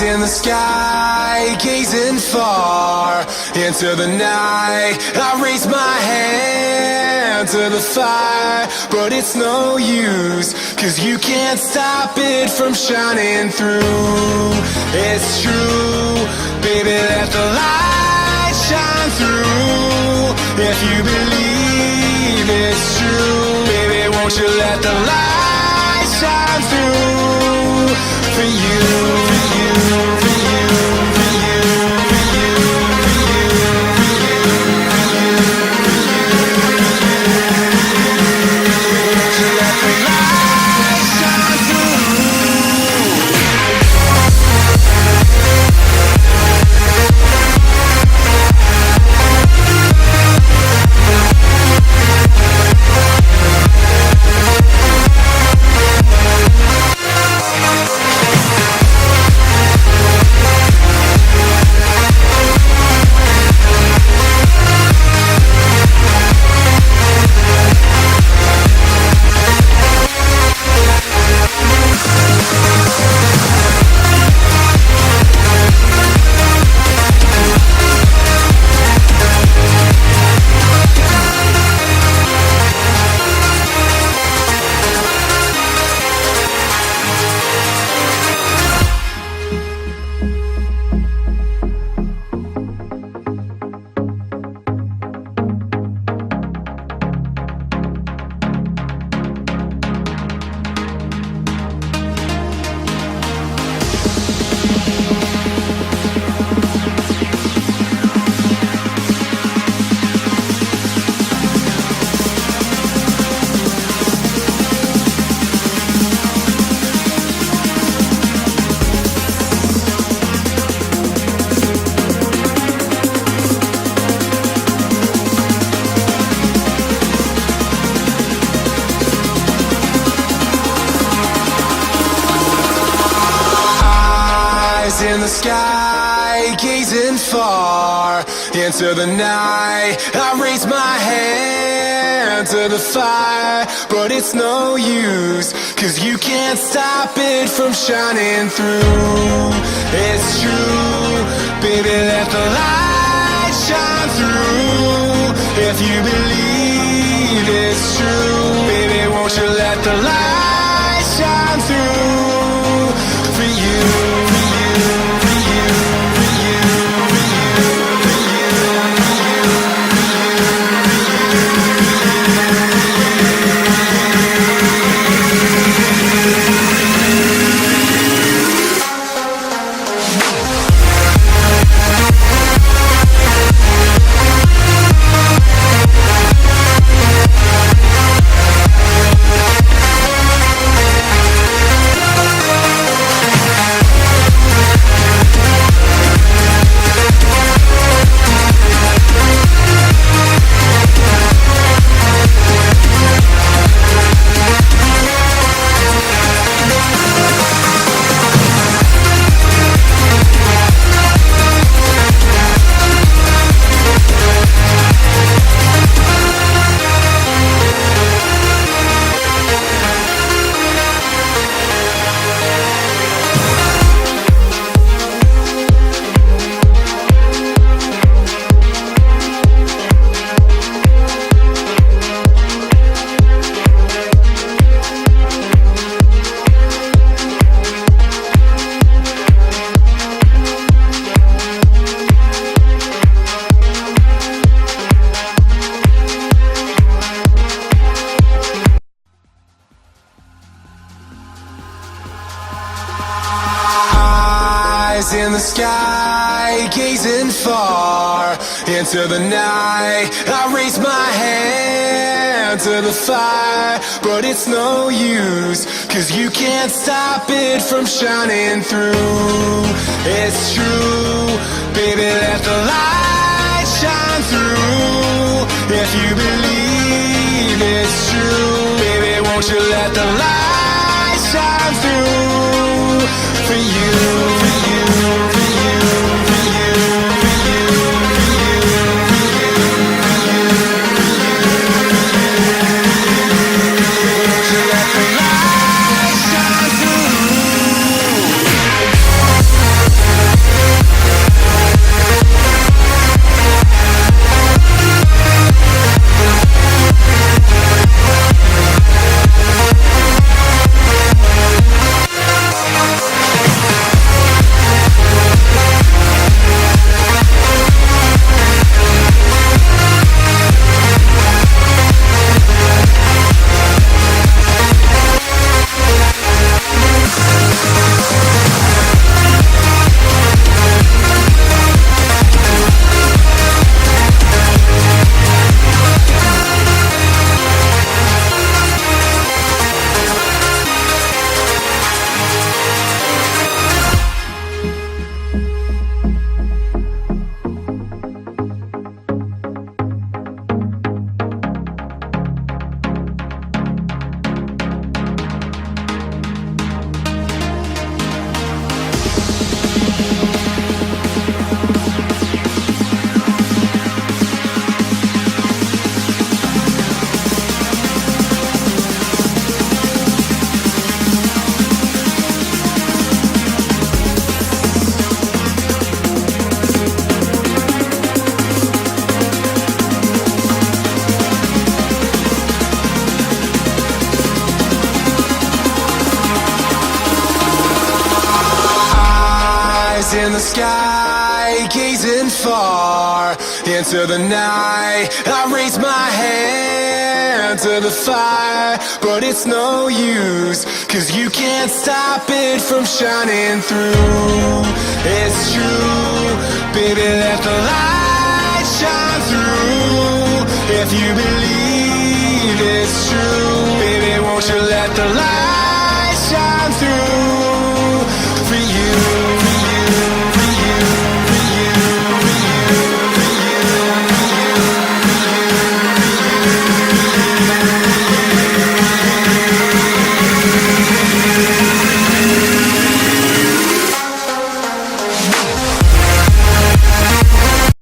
In the sky, gazing far into the night, I raise my hand to the fire, but it's no use, 'cause you can't stop it from shining through. It's true, baby, let the light shine through. If you believe it's true, baby, won't you let the light shine through for you, for you, for you, for you, for you, for you, for you, won't you let the light shine through? In the sky, gazing far into the night, I raise my hand to the fire, but it's no use, 'cause you can't stop it from shining through. It's true, baby, let the light shine through. If you believe it's true, baby, won't you let the light shine through for you, for you, for you, for you, for you, for you, for you, in the sky, gazing far into the night, I raise my hand to the fire, but it's no use, 'cause you can't stop it from shining through. It's true, baby, let the light shine through. If you believe it's true, baby, won't you let the light shine through for you, for you, for you, for you, for you, for you, for you, for you, won't you let the light shine through? sky, gazing far into the night. I raise my hand to the fire, but it's no use, 'cause you can't stop it from shining through. It's true, baby, let the light shine through. If you believe it's true,